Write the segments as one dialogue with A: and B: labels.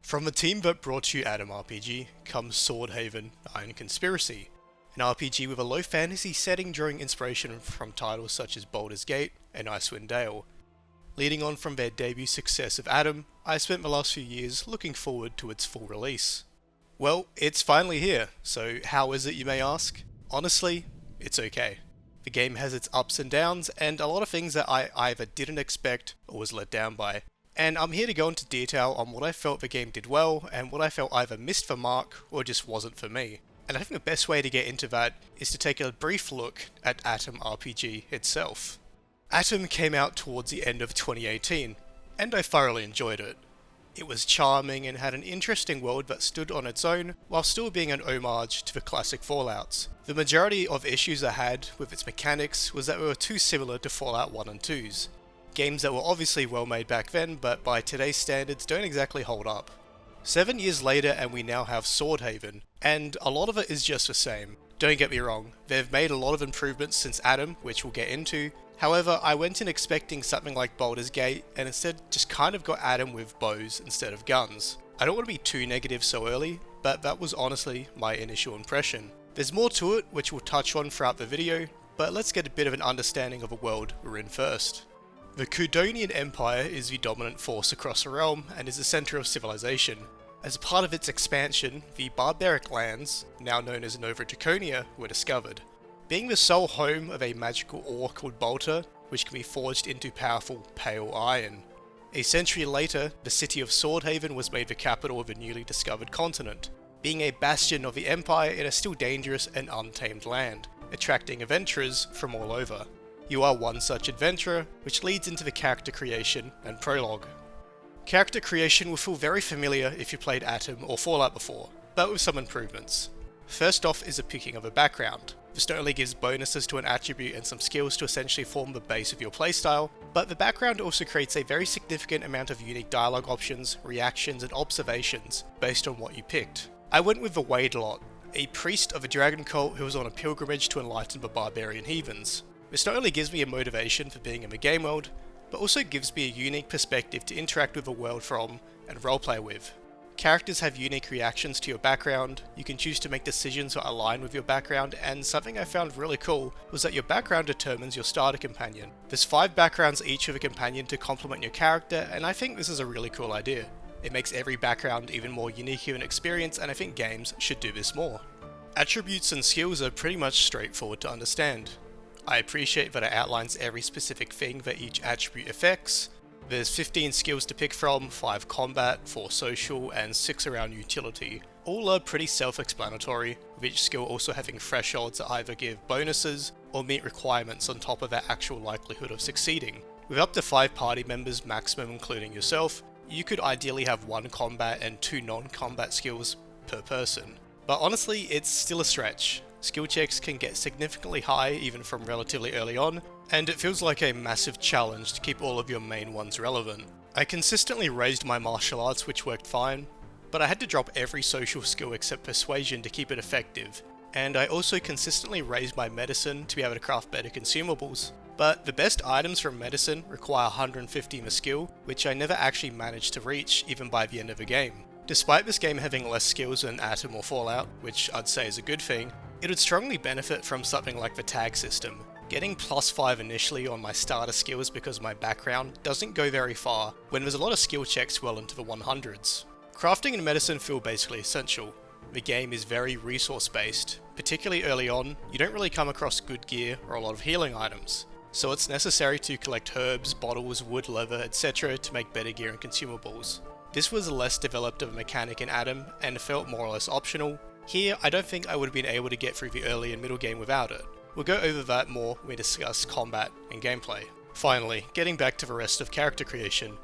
A: From the team that brought you Adam RPG comes Swordhaven: Iron Conspiracy, an RPG with a low fantasy setting drawing inspiration from titles such as Baldur's Gate and Icewind Dale. Leading on from their debut success of Adam, I spent the last few years looking forward to its full release. Well, it's finally here, so how is it, you may ask? Honestly, it's okay. The game has its ups and downs, and a lot of things that I either didn't expect or was let down by. And I'm here to go into detail on what I felt the game did well, and what I felt either missed the mark or just wasn't for me. And I think the best way to get into that is to take a brief look at Atom RPG itself. Atom came out towards the end of 2018, and I thoroughly enjoyed it. It was charming and had an interesting world that stood on its own, while still being an homage to the classic Fallouts. The majority of issues I had with its mechanics was that they were too similar to Fallout 1 and 2's. Games that were obviously well made back then, but by today's standards don't exactly hold up. 7 years later and we now have Swordhaven, and a lot of it is just the same. Don't get me wrong, they've made a lot of improvements since Adam, which we'll get into. However, I went in expecting something like Baldur's Gate, and instead just kind of got Adam with bows instead of guns. I don't want to be too negative so early, but that was honestly my initial impression. There's more to it, which we'll touch on throughout the video, but let's get a bit of an understanding of the world we're in first. The Kudonian Empire is the dominant force across the realm, and is the centre of civilization. As part of its expansion, the barbaric lands, now known as Nova Drakonia, were discovered. Being the sole home of a magical ore called bolter, which can be forged into powerful pale iron. A century later, the city of Swordhaven was made the capital of a newly discovered continent, being a bastion of the Empire in a still dangerous and untamed land, attracting adventurers from all over. You are one such adventurer, which leads into the character creation and prologue. Character creation will feel very familiar if you played Atom or Fallout before, but with some improvements. First off is the picking of a background. This not only gives bonuses to an attribute and some skills to essentially form the base of your playstyle, but the background also creates a very significant amount of unique dialogue options, reactions and observations based on what you picked. I went with the Wade lot, a priest of a dragon cult who was on a pilgrimage to enlighten the barbarian heathens. This not only gives me a motivation for being in the game world, but also gives me a unique perspective to interact with the world from and roleplay with. Characters have unique reactions to your background, you can choose to make decisions that align with your background, and something I found really cool was that your background determines your starter companion. There's 5 backgrounds each of a companion to complement your character, and I think this is a really cool idea. It makes every background even more unique in experience, and I think games should do this more. Attributes and skills are pretty much straightforward to understand. I appreciate that it outlines every specific thing that each attribute affects. There's 15 skills to pick from, 5 combat, 4 social, and 6 around utility. All are pretty self-explanatory, with each skill also having thresholds that either give bonuses or meet requirements on top of their actual likelihood of succeeding. With up to 5 party members maximum including yourself, you could ideally have 1 combat and 2 non-combat skills per person. But honestly, it's still a stretch. Skill checks can get significantly high even from relatively early on, and it feels like a massive challenge to keep all of your main ones relevant. I consistently raised my martial arts, which worked fine, but I had to drop every social skill except persuasion to keep it effective, and I also consistently raised my medicine to be able to craft better consumables. But the best items from medicine require 150 in a skill, which I never actually managed to reach even by the end of the game. Despite this game having less skills than Atom or Fallout, which I'd say is a good thing, it would strongly benefit from something like the tag system. Getting +5 initially on my starter skills because of my background doesn't go very far when there's a lot of skill checks well into the 100s. Crafting and medicine feel basically essential. The game is very resource based, particularly early on. You don't really come across good gear or a lot of healing items, so it's necessary to collect herbs, bottles, wood, leather, etc. to make better gear and consumables. This was less developed of a mechanic in Adam and felt more or less optional. Here, I don't think I would have been able to get through the early and middle game without it. We'll go over that more when we discuss combat and gameplay. Finally, getting back to the rest of character creation,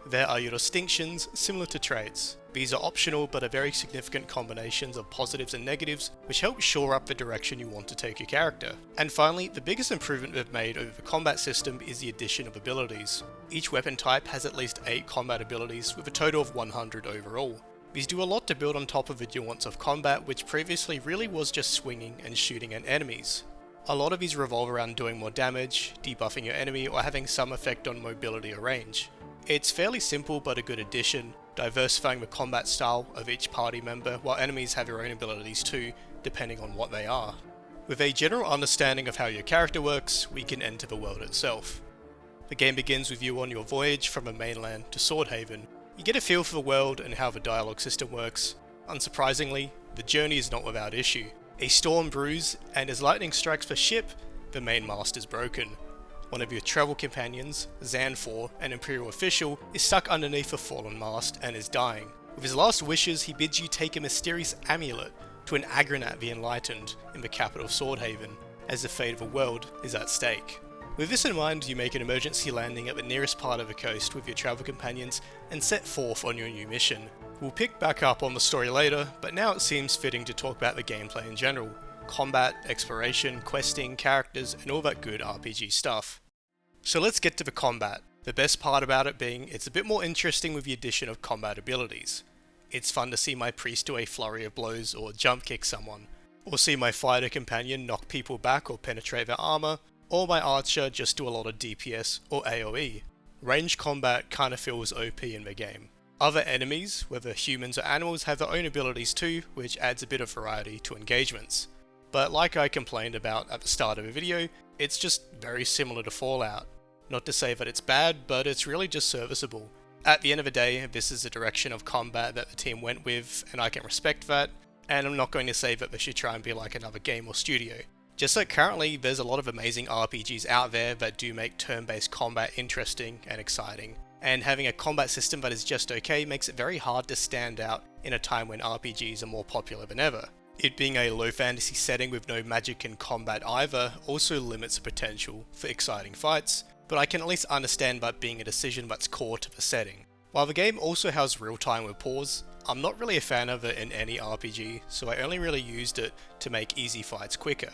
A: there are your distinctions similar to traits. These are optional but are very significant combinations of positives and negatives which help shore up the direction you want to take your character. And finally, the biggest improvement they've made over the combat system is the addition of abilities. Each weapon type has at least 8 combat abilities with a total of 100 overall. These do a lot to build on top of the nuance of combat, which previously really was just swinging and shooting at enemies. A lot of these revolve around doing more damage, debuffing your enemy, or having some effect on mobility or range. It's fairly simple but a good addition, diversifying the combat style of each party member, while enemies have their own abilities too, depending on what they are. With a general understanding of how your character works, we can enter the world itself. The game begins with you on your voyage from the mainland to Swordhaven. You get a feel for the world and how the dialogue system works. Unsurprisingly, the journey is not without issue. A storm brews, and as lightning strikes the ship, the main mast is broken. One of your travel companions, Xanfor, an Imperial official, is stuck underneath a fallen mast and is dying. With his last wishes, he bids you take a mysterious amulet to an Agronat the Enlightened in the capital of Swordhaven, as the fate of the world is at stake. With this in mind, you make an emergency landing at the nearest part of the coast with your travel companions and set forth on your new mission. We'll pick back up on the story later, but now it seems fitting to talk about the gameplay in general. Combat, exploration, questing, characters, and all that good RPG stuff. So let's get to the combat. The best part about it being it's a bit more interesting with the addition of combat abilities. It's fun to see my priest do a flurry of blows or jump kick someone, or see my fighter companion knock people back or penetrate their armor, or my archer just do a lot of DPS or AoE. Range combat kinda feels OP in the game. Other enemies, whether humans or animals, have their own abilities too, which adds a bit of variety to engagements. But like I complained about at the start of the video, it's just very similar to Fallout. Not to say that it's bad, but it's really just serviceable. At the end of the day, this is the direction of combat that the team went with, and I can respect that, and I'm not going to say that they should try and be like another game or studio. Just like currently, there's a lot of amazing RPGs out there that do make turn-based combat interesting and exciting, and having a combat system that is just okay makes it very hard to stand out in a time when RPGs are more popular than ever. It being a low fantasy setting with no magic and combat either also limits the potential for exciting fights, but I can at least understand that being a decision that's core to the setting. While the game also has real time with pause, I'm not really a fan of it in any RPG, so I only really used it to make easy fights quicker.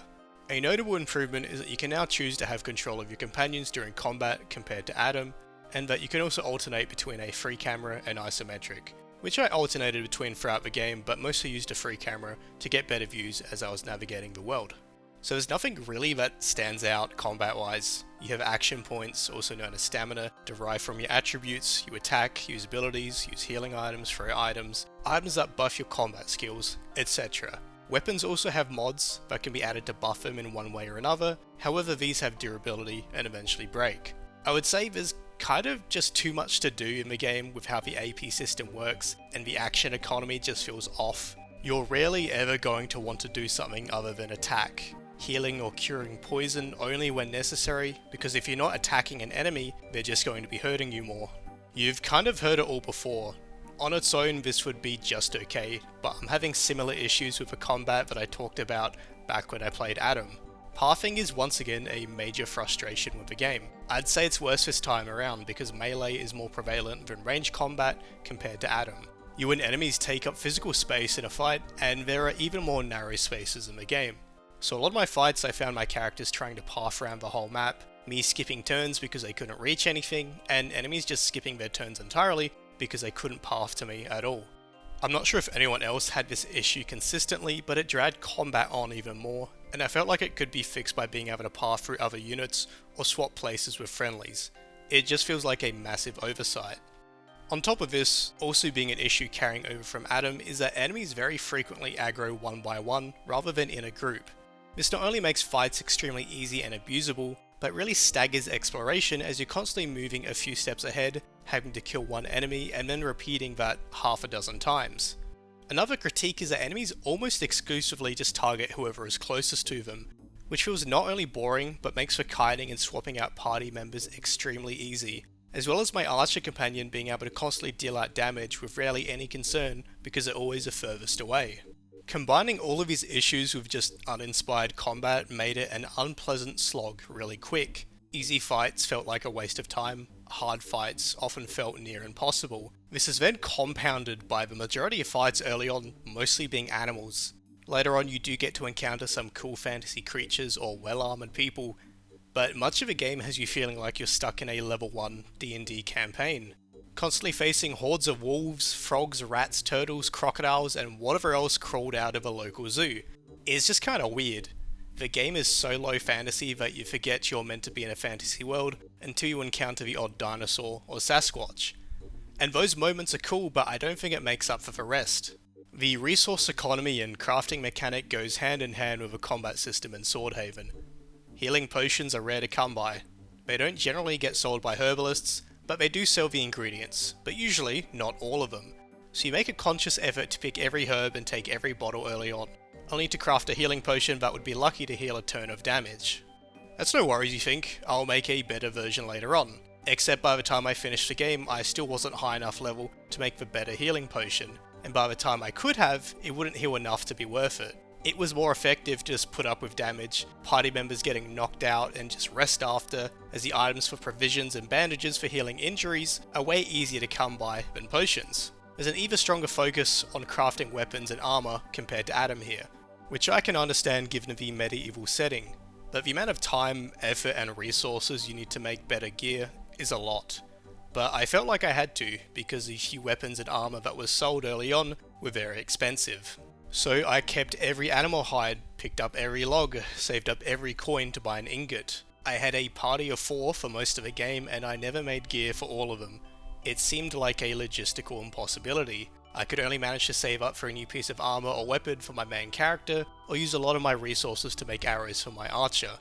A: A notable improvement is that you can now choose to have control of your companions during combat compared to Adam, and that you can also alternate between a free camera and isometric, which I alternated between throughout the game, but mostly used a free camera to get better views as I was navigating the world. So there's nothing really that stands out combat-wise. You have action points, also known as stamina, derived from your attributes. You attack, use abilities, use healing items, throw items that buff your combat skills, etc. Weapons also have mods that can be added to buff them in one way or another, however these have durability and eventually break. I would say there's kind of just too much to do in the game with how the AP system works, and the action economy just feels off. You're rarely ever going to want to do something other than attack, healing or curing poison only when necessary, because if you're not attacking an enemy, they're just going to be hurting you more. You've kind of heard it all before. On its own, this would be just okay, but I'm having similar issues with the combat that I talked about back when I played Adam. Pathing is once again a major frustration with the game. I'd say it's worse this time around because melee is more prevalent than range combat compared to Adam. You and enemies take up physical space in a fight, and there are even more narrow spaces in the game. So a lot of my fights I found my characters trying to path around the whole map, me skipping turns because they couldn't reach anything, and enemies just skipping their turns entirely because they couldn't path to me at all. I'm not sure if anyone else had this issue consistently, but it dragged combat on even more, and I felt like it could be fixed by being able to path through other units or swap places with friendlies. It just feels like a massive oversight. On top of this, also being an issue carrying over from Adam is that enemies very frequently aggro one by one rather than in a group. This not only makes fights extremely easy and abusable, but really staggers exploration as you're constantly moving a few steps ahead, having to kill one enemy and then repeating that half a dozen times. Another critique is that enemies almost exclusively just target whoever is closest to them, which feels not only boring but makes for kiting and swapping out party members extremely easy, as well as my archer companion being able to constantly deal out damage with rarely any concern because they're always the furthest away. Combining all of these issues with just uninspired combat made it an unpleasant slog really quick. Easy fights felt like a waste of time, hard fights often felt near impossible. This is then compounded by the majority of fights early on mostly being animals. Later on you do get to encounter some cool fantasy creatures or well-armored people, but much of the game has you feeling like you're stuck in a level 1 D&D campaign. Constantly facing hordes of wolves, frogs, rats, turtles, crocodiles, and whatever else crawled out of a local zoo. It's just kinda weird. The game is so low fantasy that you forget you're meant to be in a fantasy world until you encounter the odd dinosaur or Sasquatch. And those moments are cool, but I don't think it makes up for the rest. The resource economy and crafting mechanic goes hand in hand with a combat system in Swordhaven. Healing potions are rare to come by. They don't generally get sold by herbalists, but they do sell the ingredients, but usually not all of them. So you make a conscious effort to pick every herb and take every bottle early on, only to craft a healing potion that would be lucky to heal a turn of damage. That's no worries, you think, I'll make a better version later on. Except by the time I finished the game, I still wasn't high enough level to make the better healing potion, and by the time I could have, it wouldn't heal enough to be worth it. It was more effective to just put up with damage, party members getting knocked out and just rest after, as the items for provisions and bandages for healing injuries are way easier to come by than potions. There's an even stronger focus on crafting weapons and armor compared to Adam here, which I can understand given the medieval setting, but the amount of time, effort and resources you need to make better gear is a lot. But I felt like I had to, because the few weapons and armor that was sold early on were very expensive. So I kept every animal hide, picked up every log, saved up every coin to buy an ingot. I had a party of 4 for most of the game and I never made gear for all of them. It seemed like a logistical impossibility. I could only manage to save up for a new piece of armor or weapon for my main character, or use a lot of my resources to make arrows for my archer.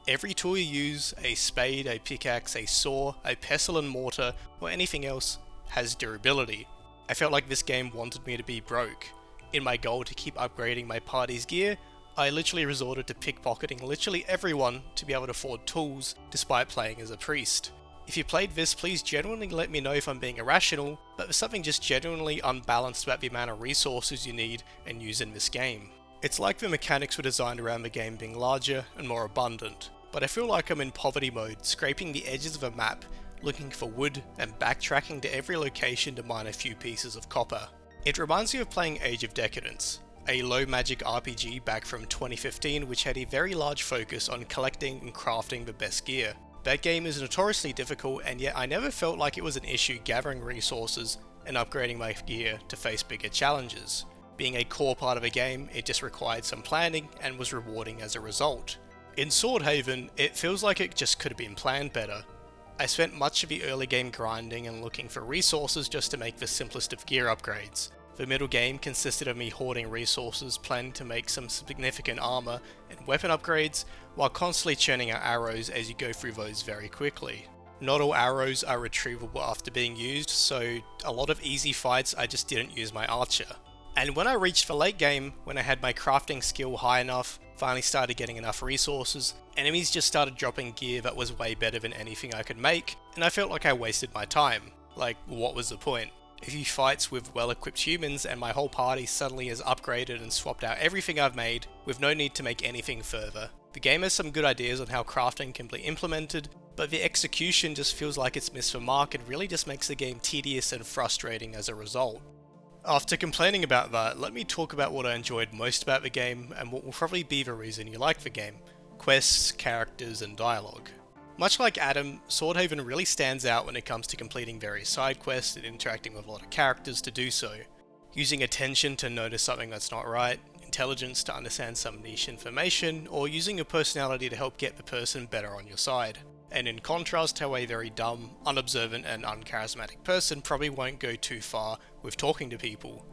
A: Every tool you use, a spade, a pickaxe, a saw, a pestle and mortar, or anything else, has durability. I felt like this game wanted me to be broke. In my goal to keep upgrading my party's gear, I literally resorted to pickpocketing literally everyone to be able to afford tools, despite playing as a priest. If you played this, please genuinely let me know if I'm being irrational, but there's something just genuinely unbalanced about the amount of resources you need and use in this game. It's like the mechanics were designed around the game being larger and more abundant, but I feel like I'm in poverty mode, scraping the edges of a map, looking for wood and backtracking to every location to mine a few pieces of copper. It reminds me of playing Age of Decadence, a low magic RPG back from 2015 which had a very large focus on collecting and crafting the best gear. That game is notoriously difficult, and yet I never felt like it was an issue gathering resources and upgrading my gear to face bigger challenges. Being a core part of a game, it just required some planning and was rewarding as a result. In Swordhaven, it feels like it just could have been planned better. I spent much of the early game grinding and looking for resources just to make the simplest of gear upgrades. The middle game consisted of me hoarding resources, planning to make some significant armor and weapon upgrades, while constantly churning out arrows as you go through those very quickly. Not all arrows are retrievable after being used, so a lot of easy fights I just didn't use my archer. And when I reached the late game, when I had my crafting skill high enough, finally started getting enough resources, enemies just started dropping gear that was way better than anything I could make, and I felt like I wasted my time. Like, what was the point? A few fights with well-equipped humans and my whole party suddenly has upgraded and swapped out everything I've made, with no need to make anything further. The game has some good ideas on how crafting can be implemented, but the execution just feels like it's missed the mark and really just makes the game tedious and frustrating as a result. After complaining about that, let me talk about what I enjoyed most about the game and what will probably be the reason you like the game: quests, characters, and dialogue. Much like Adam, Swordhaven really stands out when it comes to completing various side quests and interacting with a lot of characters to do so. Using attention to notice something that's not right, intelligence to understand some niche information, or using your personality to help get the person better on your side. And in contrast to how a very dumb, unobservant and uncharismatic person probably won't go too far with talking to people.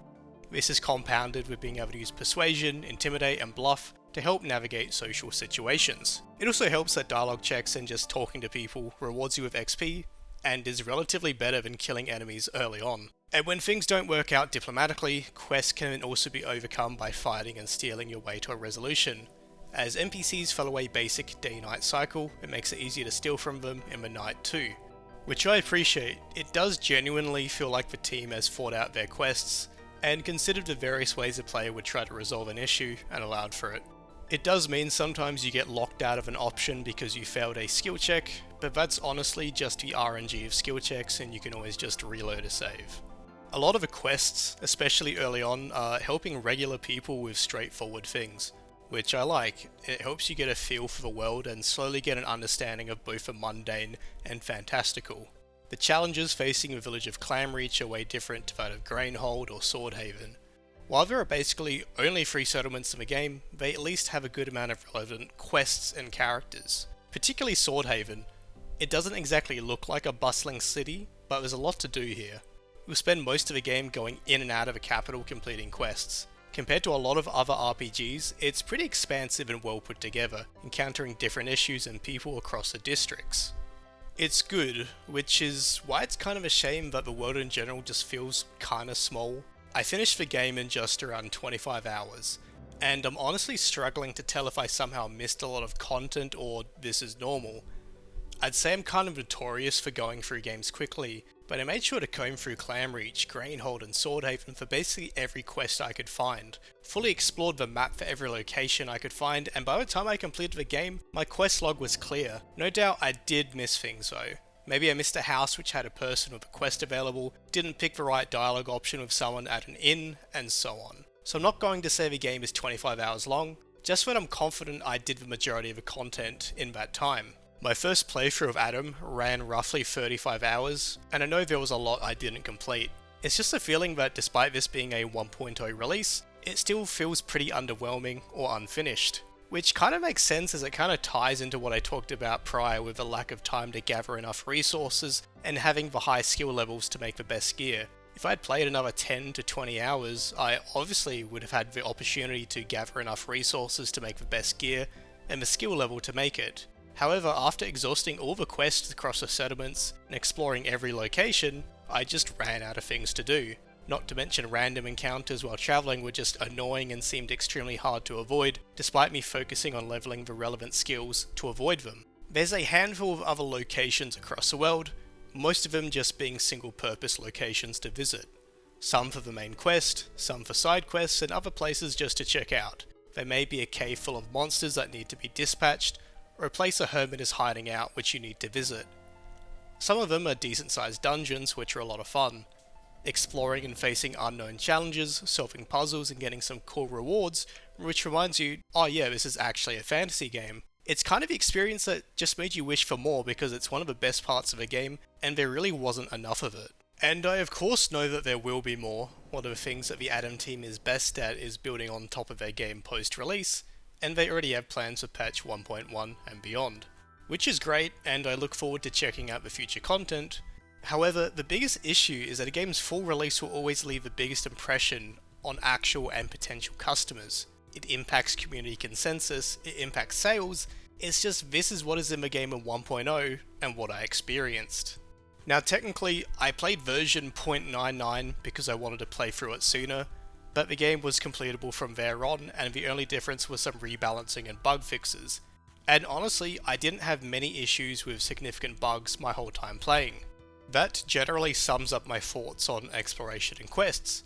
A: This is compounded with being able to use persuasion, intimidate and bluff to help navigate social situations. It also helps that dialogue checks and just talking to people rewards you with XP, and is relatively better than killing enemies early on. And when things don't work out diplomatically, quests can also be overcome by fighting and stealing your way to a resolution. As NPCs follow a basic day-night cycle, it makes it easier to steal from them in the night too. Which I appreciate. It does genuinely feel like the team has thought out their quests, and considered the various ways a player would try to resolve an issue and allowed for it. It does mean sometimes you get locked out of an option because you failed a skill check, but that's honestly just the RNG of skill checks and you can always just reload a save. A lot of the quests, especially early on, are helping regular people with straightforward things, which I like. It helps you get a feel for the world and slowly get an understanding of both the mundane and fantastical. The challenges facing the village of Clamreach are way different to that of Grainhold or Swordhaven. While there are basically only 3 settlements in the game, they at least have a good amount of relevant quests and characters. Particularly Swordhaven. It doesn't exactly look like a bustling city, but there's a lot to do here. you'll spend most of the game going in and out of a capital completing quests. Compared to a lot of other RPGs, it's pretty expansive and well put together, encountering different issues and people across the districts. It's good, which is why it's kind of a shame that the world in general just feels kinda small. I finished the game in just around 25 hours, and I'm honestly struggling to tell if I somehow missed a lot of content or this is normal. I'd say I'm kind of notorious for going through games quickly, but I made sure to comb through Clamreach, Grainhold and Swordhaven for basically every quest I could find, fully explored the map for every location I could find, and by the time I completed the game, my quest log was clear. No doubt I did miss things though. Maybe I missed a house which had a person with a quest available, didn't pick the right dialogue option with someone at an inn, and so on. So I'm not going to say the game is 25 hours long, just that I'm confident I did the majority of the content in that time. My first playthrough of Adam ran roughly 35 hours, and I know there was a lot I didn't complete. It's just a feeling that despite this being a 1.0 release, it still feels pretty underwhelming or unfinished. Which kind of makes sense as it kind of ties into what I talked about prior with the lack of time to gather enough resources and having the high skill levels to make the best gear. If I'd played another 10 to 20 hours, I obviously would have had the opportunity to gather enough resources to make the best gear and the skill level to make it. However, after exhausting all the quests across the settlements and exploring every location, I just ran out of things to do. Not to mention random encounters while travelling were just annoying and seemed extremely hard to avoid, despite me focusing on leveling the relevant skills to avoid them. There's a handful of other locations across the world, most of them just being single-purpose locations to visit. Some for the main quest, some for side quests, and other places just to check out. There may be a cave full of monsters that need to be dispatched, or a place a hermit is hiding out which you need to visit. Some of them are decent sized dungeons which are a lot of fun. Exploring and facing unknown challenges, solving puzzles and getting some cool rewards, which reminds you, oh yeah, this is actually a fantasy game. It's kind of the experience that just made you wish for more because it's one of the best parts of a game and there really wasn't enough of it. And I of course know that there will be more. One of the things that the Adam team is best at is building on top of their game post-release, and they already have plans for patch 1.1 and beyond. Which is great, and I look forward to checking out the future content. However, the biggest issue is that a game's full release will always leave the biggest impression on actual and potential customers. It impacts community consensus, it impacts sales, it's just this is what is in the game in 1.0 and what I experienced. Now technically, I played version 0.99 because I wanted to play through it sooner, but the game was completable from there on, and the only difference was some rebalancing and bug fixes. And honestly, I didn't have many issues with significant bugs my whole time playing. That generally sums up my thoughts on exploration and quests.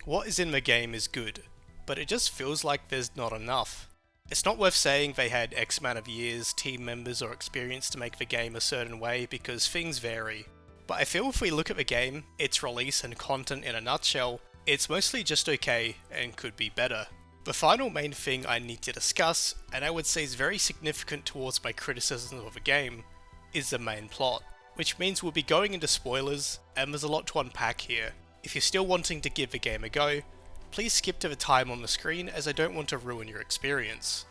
A: What is in the game is good, but it just feels like there's not enough. It's not worth saying they had X amount of years, team members or experience to make the game a certain way because things vary. But I feel if we look at the game, its release and content in a nutshell, it's mostly just okay and could be better. The final main thing I need to discuss, and I would say is very significant towards my criticism of the game, is the main plot. Which means we'll be going into spoilers, and there's a lot to unpack here. If you're still wanting to give the game a go, please skip to the time on the screen as I don't want to ruin your experience.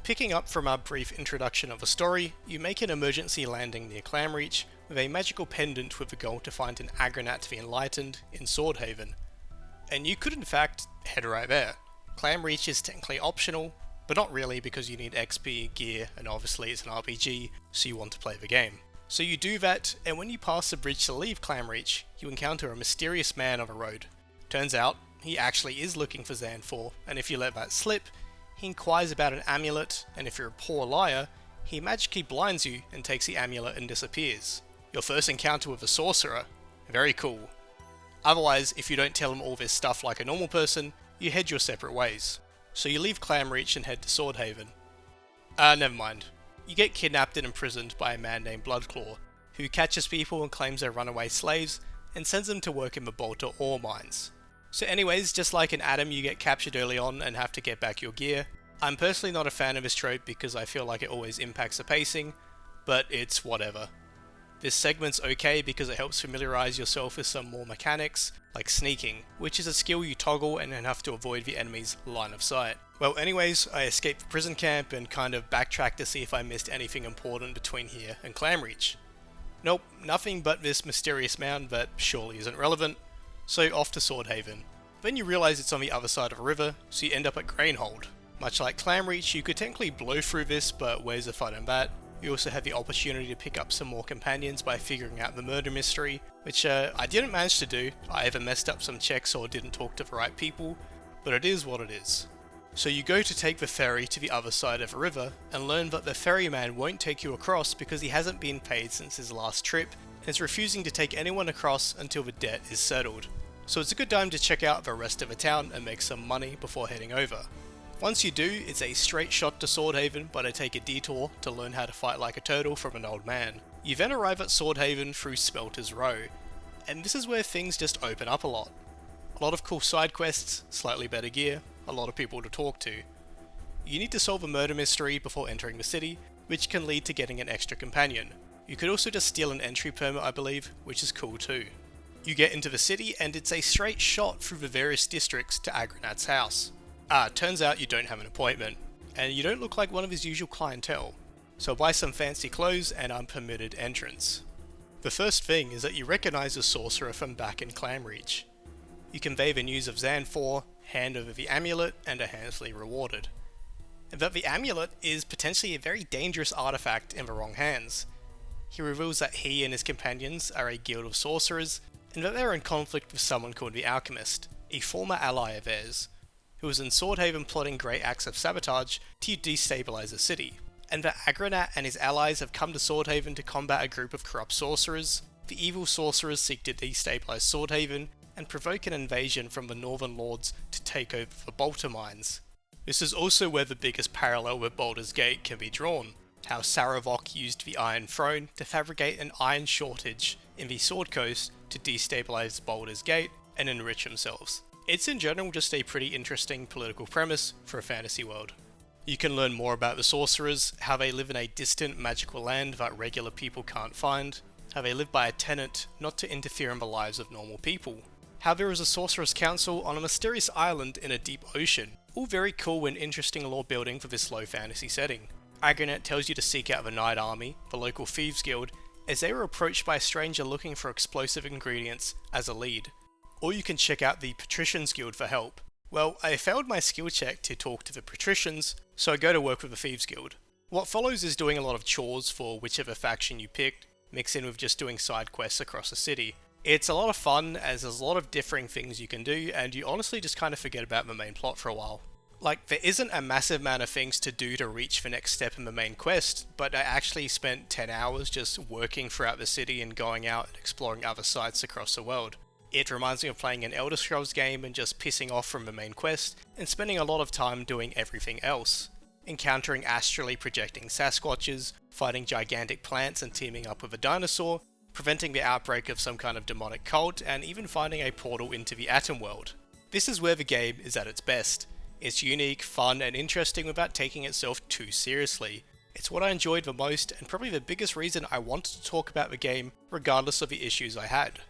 A: Picking up from our brief introduction of the story, you make an emergency landing near Clamreach with a magical pendant with the goal to find an Agronat to the Enlightened in Swordhaven. And you could in fact head right there. Clamreach is technically optional, but not really because you need XP, gear, and obviously it's an RPG, so you want to play the game. So you do that, and when you pass the bridge to leave Clamreach, you encounter a mysterious man on the road. Turns out, he actually is looking for Xanfor, and if you let that slip, he inquires about an amulet, and if you're a poor liar, he magically blinds you and takes the amulet and disappears. Your first encounter with a sorcerer. Very cool. Otherwise, if you don't tell him all this stuff like a normal person, you head your separate ways. So you leave Clamreach and head to Swordhaven. Never mind. You get kidnapped and imprisoned by a man named Bloodclaw, who catches people and claims they're runaway slaves, and sends them to work in the Bolter ore mines. So anyways, just like in Adam, you get captured early on and have to get back your gear. I'm personally not a fan of this trope because I feel like it always impacts the pacing, but it's whatever. This segment's okay because it helps familiarise yourself with some more mechanics, like sneaking, which is a skill you toggle and then have to avoid the enemy's line of sight. Well anyways, I escaped the prison camp and kind of backtracked to see if I missed anything important between here and Clamreach. Nope, nothing but this mysterious mound that surely isn't relevant, so off to Swordhaven. Then you realise it's on the other side of a river, so you end up at Grainhold. Much like Clamreach, you could technically blow through this, but where's the fun in that? You also have the opportunity to pick up some more companions by figuring out the murder mystery, which I didn't manage to do. I either messed up some checks or didn't talk to the right people, but it is what it is. So you go to take the ferry to the other side of the river, and learn that the ferryman won't take you across because he hasn't been paid since his last trip, and is refusing to take anyone across until the debt is settled. So it's a good time to check out the rest of the town and make some money before heading over. Once you do, it's a straight shot to Swordhaven, but I take a detour to learn how to fight like a turtle from an old man. You then arrive at Swordhaven through Smelter's Row, and this is where things just open up a lot. A lot of cool side quests, slightly better gear, a lot of people to talk to. You need to solve a murder mystery before entering the city, which can lead to getting an extra companion. You could also just steal an entry permit, I believe, which is cool too. You get into the city and it's a straight shot through the various districts to Agranat's house. Turns out you don't have an appointment, and you don't look like one of his usual clientele, so buy some fancy clothes and unpermitted entrance. The first thing is that you recognise a sorcerer from back in Clamreach. You convey the news of Xan 4, hand over the amulet, and are handsomely rewarded. And that the amulet is potentially a very dangerous artifact in the wrong hands. He reveals that he and his companions are a guild of sorcerers, and that they're in conflict with someone called the Alchemist, a former ally of theirs, who was in Swordhaven plotting great acts of sabotage to destabilize the city, and that Agranat and his allies have come to Swordhaven to combat a group of corrupt sorcerers. The evil sorcerers seek to destabilize Swordhaven and provoke an invasion from the Northern Lords to take over the Bolter mines. This is also where the biggest parallel with Baldur's Gate can be drawn, how Saravok used the Iron Throne to fabricate an iron shortage in the Sword Coast to destabilize Baldur's Gate and enrich themselves. It's in general just a pretty interesting political premise for a fantasy world. You can learn more about the sorcerers, how they live in a distant magical land that regular people can't find, how they live by a tenet not to interfere in the lives of normal people, how there is a sorcerer's council on a mysterious island in a deep ocean, all very cool and interesting lore building for this low fantasy setting. Agranat tells you to seek out the Night Army, the local thieves guild, as they were approached by a stranger looking for explosive ingredients as a lead. Or you can check out the Patricians Guild for help. Well, I failed my skill check to talk to the Patricians, so I go to work with the Thieves Guild. What follows is doing a lot of chores for whichever faction you picked, mixed in with just doing side quests across the city. It's a lot of fun, as there's a lot of differing things you can do, and you honestly just kind of forget about the main plot for a while. Like, there isn't a massive amount of things to do to reach the next step in the main quest, but I actually spent 10 hours just working throughout the city and going out and exploring other sites across the world. It reminds me of playing an Elder Scrolls game and just pissing off from the main quest, and spending a lot of time doing everything else. Encountering astrally projecting Sasquatches, fighting gigantic plants and teaming up with a dinosaur, preventing the outbreak of some kind of demonic cult, and even finding a portal into the Atom World. This is where the game is at its best. It's unique, fun, and interesting without taking itself too seriously. It's what I enjoyed the most, and probably the biggest reason I wanted to talk about the game, regardless of the issues I had.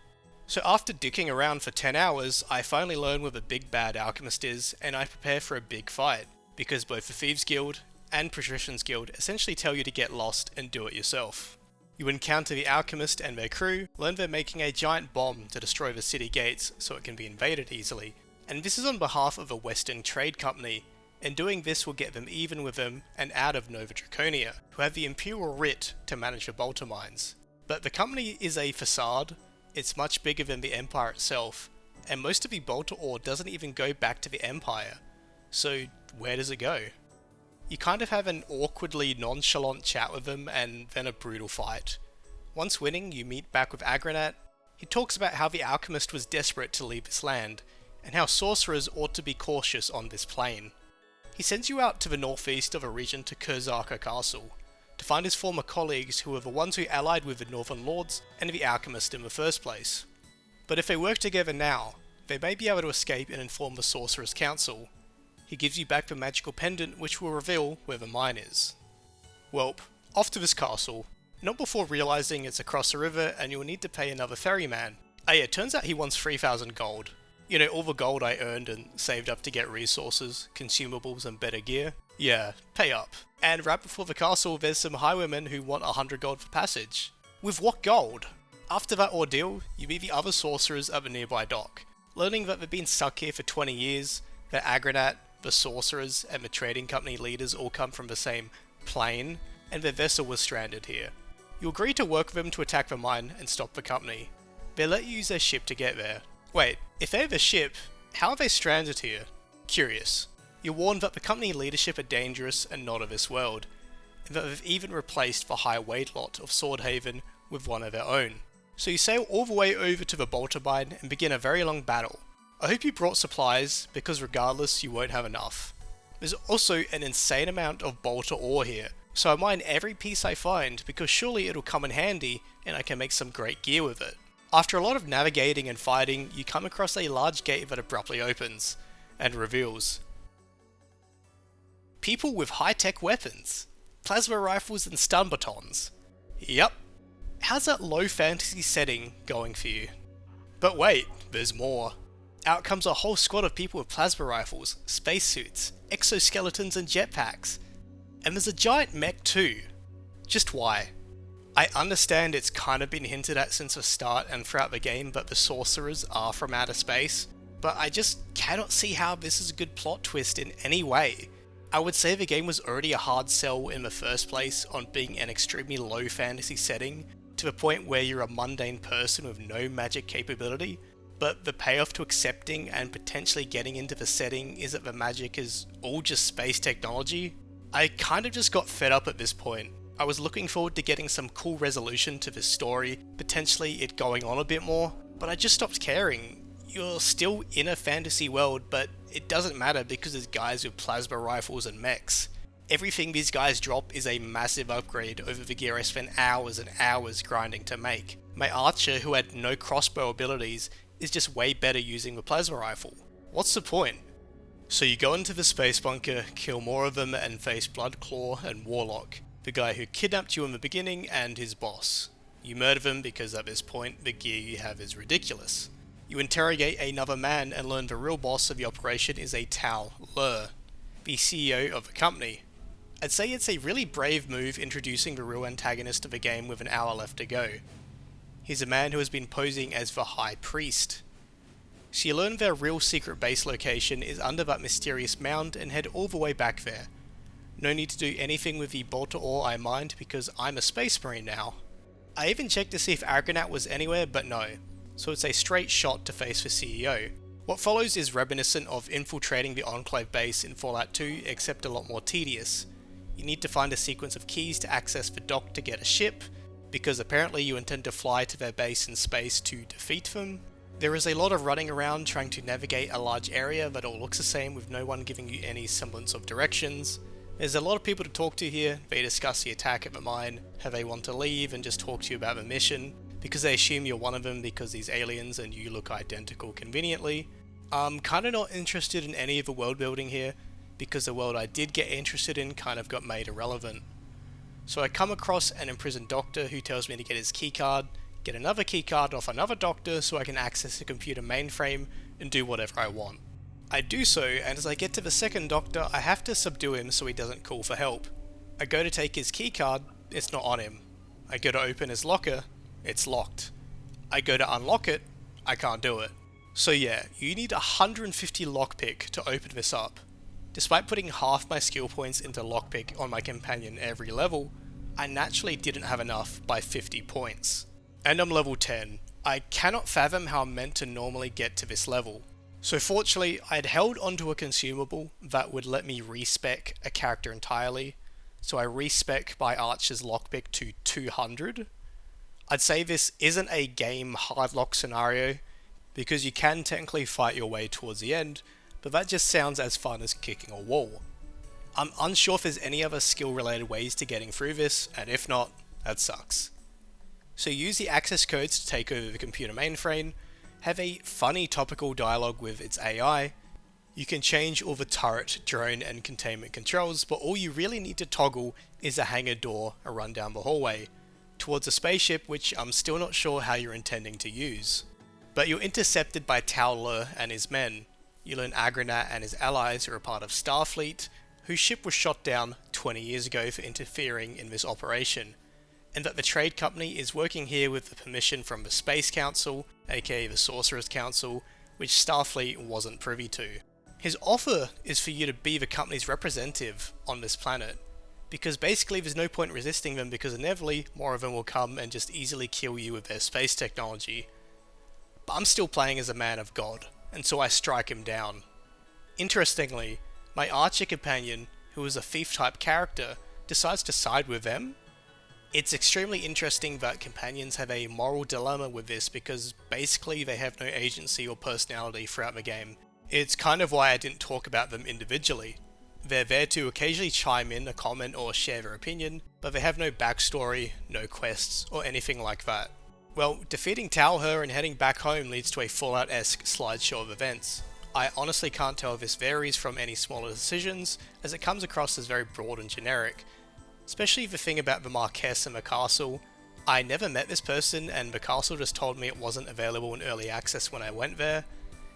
A: So after dicking around for 10 hours, I finally learn where the big bad alchemist is, and I prepare for a big fight, because both the Thieves Guild and Patricians Guild essentially tell you to get lost and do it yourself. You encounter the alchemist and their crew, learn they're making a giant bomb to destroy the city gates so it can be invaded easily, and this is on behalf of a Western trade company, and doing this will get them even with them and out of Nova Drakonia, who have the Imperial Writ to manage the Bolter mines. But the company is a facade. It's much bigger than the Empire itself, and most of the Bolter ore doesn't even go back to the Empire, so where does it go? You kind of have an awkwardly nonchalant chat with them and then a brutal fight. Once winning, you meet back with Agranat. He talks about how the alchemist was desperate to leave his land, and how sorcerers ought to be cautious on this plane. He sends you out to the northeast of a region to Kurzaka Castle, to find his former colleagues who were the ones who allied with the Northern Lords and the Alchemist in the first place. But if they work together now, they may be able to escape and inform the Sorcerer's Council. He gives you back the magical pendant which will reveal where the mine is. Welp, off to this castle, not before realising it's across a river and you'll need to pay another ferryman. It turns out he wants 3,000 gold. You know, all the gold I earned and saved up to get resources, consumables and better gear. Yeah, pay up. And right before the castle there's some highwaymen who want 100 gold for passage. With what gold? After that ordeal, you meet the other sorcerers at the nearby dock, learning that they've been stuck here for 20 years, that Agranat, the sorcerers, and the trading company leaders all come from the same plane, and their vessel was stranded here. You agree to work with them to attack the mine and stop the company. They let you use their ship to get there. Wait, if they have a ship, how are they stranded here? Curious. You're warned that the company leadership are dangerous and not of this world, and that they've even replaced the high wage lot of Swordhaven with one of their own. So you sail all the way over to the Bolter mine and begin a very long battle. I hope you brought supplies, because regardless you won't have enough. There's also an insane amount of Bolter ore here, so I mine every piece I find because surely it'll come in handy and I can make some great gear with it. After a lot of navigating and fighting, you come across a large gate that abruptly opens and reveals people with high-tech weapons, plasma rifles and stun batons. Yup. How's that low fantasy setting going for you? But wait, there's more. Out comes a whole squad of people with plasma rifles, spacesuits, exoskeletons and jetpacks. And there's a giant mech too. Just why? I understand it's kind of been hinted at since the start and throughout the game that the sorcerers are from outer space, but I just cannot see how this is a good plot twist in any way. I would say the game was already a hard sell in the first place on being an extremely low fantasy setting, to the point where you're a mundane person with no magic capability, but the payoff to accepting and potentially getting into the setting is that the magic is all just space technology. I kind of just got fed up at this point. I was looking forward to getting some cool resolution to this story, potentially it going on a bit more, but I just stopped caring. You're still in a fantasy world, but it doesn't matter because there's guys with plasma rifles and mechs. Everything these guys drop is a massive upgrade over the gear I spent hours and hours grinding to make. My archer, who had no crossbow abilities, is just way better using the plasma rifle. What's the point? So you go into the space bunker, kill more of them, and face Bloodclaw and Warlock, the guy who kidnapped you in the beginning and his boss. You murder them because at this point the gear you have is ridiculous. You interrogate another man and learn the real boss of the operation is a Tal Lur, the CEO of the company. I'd say it's a really brave move introducing the real antagonist of the game with an hour left to go. He's a man who has been posing as the High Priest. So you learn their real secret base location is under that mysterious mound and head all the way back there. No need to do anything with the Bolter ore I mined because I'm a space marine now. I even checked to see if Argonaut was anywhere, but no. So it's a straight shot to face the CEO. What follows is reminiscent of infiltrating the Enclave base in Fallout 2, except a lot more tedious. You need to find a sequence of keys to access the dock to get a ship, because apparently you intend to fly to their base in space to defeat them. There is a lot of running around trying to navigate a large area that all looks the same with no one giving you any semblance of directions. There's a lot of people to talk to here. They discuss the attack at the mine, how they want to leave and just talk to you about the mission, because they assume you're one of them because these aliens and you look identical conveniently. I'm kinda not interested in any of the world building here, because the world I did get interested in kind of got made irrelevant. So I come across an imprisoned doctor who tells me to get his keycard, get another keycard off another doctor so I can access the computer mainframe and do whatever I want. I do so, and as I get to the second doctor, I have to subdue him so he doesn't call for help. I go to take his keycard, it's not on him. I go to open his locker, it's locked. I go to unlock it, I can't do it. So yeah, you need 150 lockpick to open this up. Despite putting half my skill points into lockpick on my companion every level, I naturally didn't have enough by 50 points. And I'm level 10. I cannot fathom how I'm meant to normally get to this level. So fortunately, I had held onto a consumable that would let me respec a character entirely, so I respec my archer's lockpick to 200. I'd say this isn't a game hardlock scenario, because you can technically fight your way towards the end, but that just sounds as fun as kicking a wall. I'm unsure if there's any other skill related ways to getting through this, and if not, that sucks. So use the access codes to take over the computer mainframe, have a funny topical dialogue with its AI. You can change all the turret, drone and containment controls, but all you really need to toggle is a hangar door a run down the hallway, towards a spaceship which I'm still not sure how you're intending to use. But you're intercepted by Towler and his men. You learn Agranat and his allies are a part of Starfleet, whose ship was shot down 20 years ago for interfering in this operation. and that the trade company is working here with the permission from the Space Council, aka the Sorcerer's Council, which Starfleet wasn't privy to. His offer is for you to be the company's representative on this planet, because basically there's no point resisting them because inevitably more of them will come and just easily kill you with their space technology. But I'm still playing as a man of God, and so I strike him down. Interestingly, my archer companion, who is a thief-type character, decides to side with them. It's extremely interesting that companions have a moral dilemma with this because basically they have no agency or personality throughout the game. It's kind of why I didn't talk about them individually. They're there to occasionally chime in a comment or share their opinion, but they have no backstory, no quests, or anything like that. Well, defeating Talher and heading back home leads to a Fallout-esque slideshow of events. I honestly can't tell if this varies from any smaller decisions, as it comes across as very broad and generic. Especially the thing about the Marquess and the castle. I never met this person and the castle just told me it wasn't available in early access when I went there.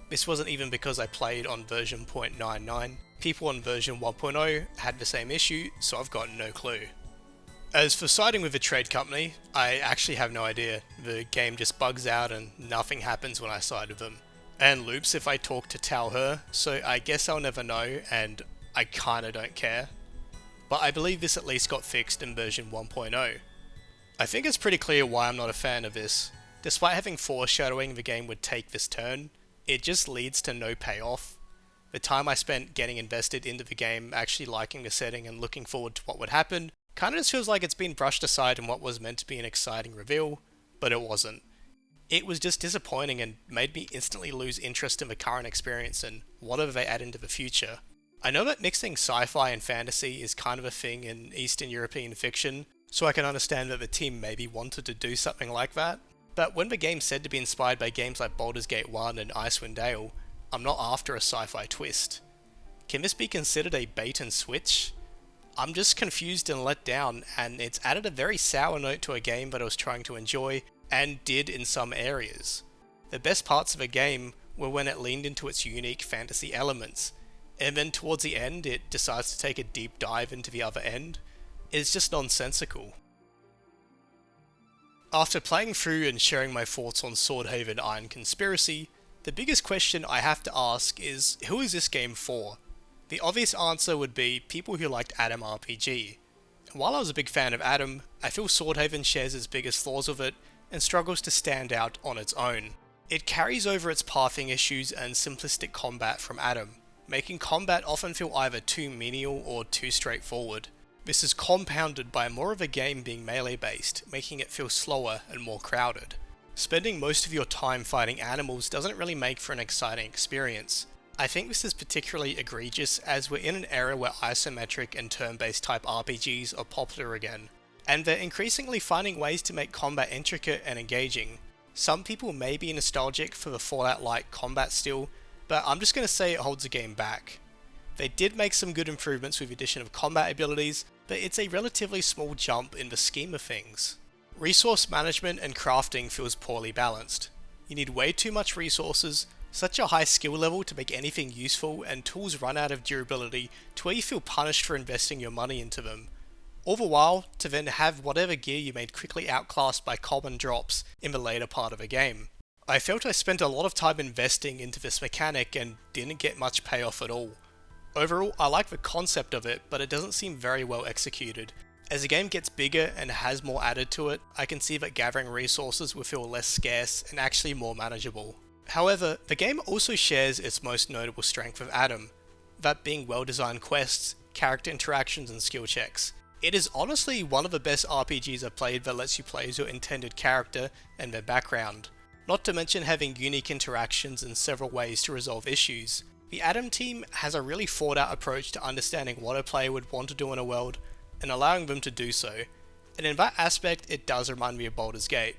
A: This wasn't even because I played on version 0.99. People on version 1.0 had the same issue, so I've got no clue. As for siding with the trade company, I actually have no idea. The game just bugs out and nothing happens when I side with them. And loops if I talk to Talher, so I guess I'll never know and I kinda don't care. But I believe this at least got fixed in version 1.0. I think it's pretty clear why I'm not a fan of this. Despite having foreshadowing the game would take this turn, it just leads to no payoff. The time I spent getting invested into the game, actually liking the setting and looking forward to what would happen, kinda just feels like it's been brushed aside in what was meant to be an exciting reveal, but it wasn't. It was just disappointing and made me instantly lose interest in the current experience and whatever they add into the future. I know that mixing sci-fi and fantasy is kind of a thing in Eastern European fiction, so I can understand that the team maybe wanted to do something like that, but when the game's said to be inspired by games like Baldur's Gate 1 and Icewind Dale, I'm not after a sci-fi twist. Can this be considered a bait and switch? I'm just confused and let down, and it's added a very sour note to a game that I was trying to enjoy, and did in some areas. The best parts of a game were when it leaned into its unique fantasy elements, and then towards the end it decides to take a deep dive into the other end. It's just nonsensical. After playing through and sharing my thoughts on Swordhaven Iron Conspiracy, the biggest question I have to ask is, who is this game for? The obvious answer would be people who liked Adam RPG. And while I was a big fan of Adam, I feel Swordhaven shares its biggest flaws with it and struggles to stand out on its own. It carries over its pathing issues and simplistic combat from Adam, making combat often feel either too menial or too straightforward. This is compounded by more of a game being melee based, making it feel slower and more crowded. Spending most of your time fighting animals doesn't really make for an exciting experience. I think this is particularly egregious as we're in an era where isometric and turn-based type RPGs are popular again, and they're increasingly finding ways to make combat intricate and engaging. Some people may be nostalgic for the Fallout-like combat still, but I'm just going to say it holds the game back. They did make some good improvements with the addition of combat abilities, but it's a relatively small jump in the scheme of things. Resource management and crafting feels poorly balanced. You need way too much resources, such a high skill level to make anything useful, and tools run out of durability to where you feel punished for investing your money into them. All the while, to then have whatever gear you made quickly outclassed by common drops in the later part of a game. I felt I spent a lot of time investing into this mechanic and didn't get much payoff at all. Overall, I like the concept of it, but it doesn't seem very well executed. As the game gets bigger and has more added to it, I can see that gathering resources will feel less scarce and actually more manageable. However, the game also shares its most notable strength with Adam, that being well-designed quests, character interactions and skill checks. It is honestly one of the best RPGs I've played that lets you play as your intended character and their background, not to mention having unique interactions and several ways to resolve issues. The Adam team has a really thought out approach to understanding what a player would want to do in a world, and allowing them to do so, and in that aspect it does remind me of Baldur's Gate.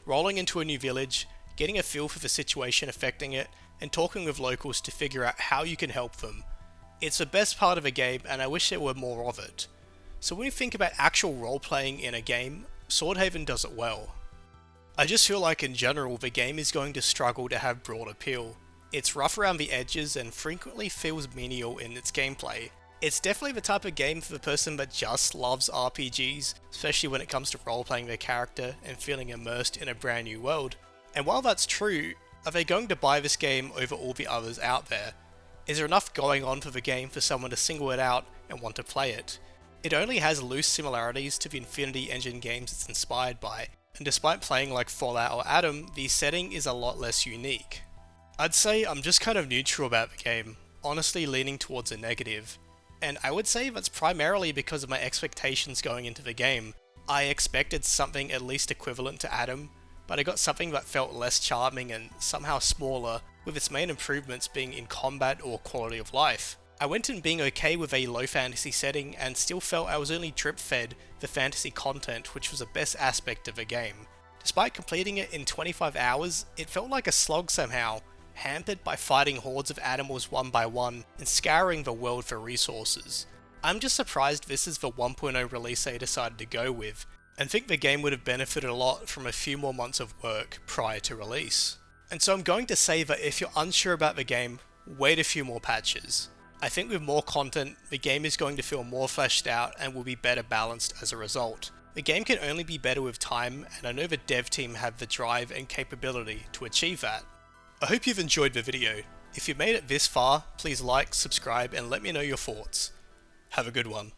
A: Rolling into a new village, getting a feel for the situation affecting it, and talking with locals to figure out how you can help them. It's the best part of a game and I wish there were more of it. So when you think about actual role-playing in a game, Swordhaven does it well. I just feel like in general the game is going to struggle to have broad appeal. It's rough around the edges and frequently feels menial in its gameplay, It's definitely the type of game for the person that just loves RPGs, especially when it comes to role-playing their character and feeling immersed in a brand new world. And while that's true, are they going to buy this game over all the others out there? Is there enough going on for the game for someone to single it out and want to play it? It only has loose similarities to the Infinity Engine games it's inspired by, and despite playing like Fallout or Atom, the setting is a lot less unique. I'd say I'm just kind of neutral about the game, honestly leaning towards a negative. And I would say that's primarily because of my expectations going into the game. I expected something at least equivalent to Atom, but I got something that felt less charming and somehow smaller, with its main improvements being in combat or quality of life. I went in being okay with a low fantasy setting and still felt I was only drip-fed the fantasy content, which was the best aspect of the game. Despite completing it in 25 hours, it felt like a slog somehow, hampered by fighting hordes of animals one by one and scouring the world for resources. I'm just surprised this is the 1.0 release they decided to go with, and think the game would have benefited a lot from a few more months of work prior to release. And so I'm going to say that if you're unsure about the game, wait a few more patches. I think with more content, the game is going to feel more fleshed out and will be better balanced as a result. The game can only be better with time, and I know the dev team have the drive and capability to achieve that. I hope you've enjoyed the video. If you've made it this far, please like, subscribe, and let me know your thoughts. Have a good one.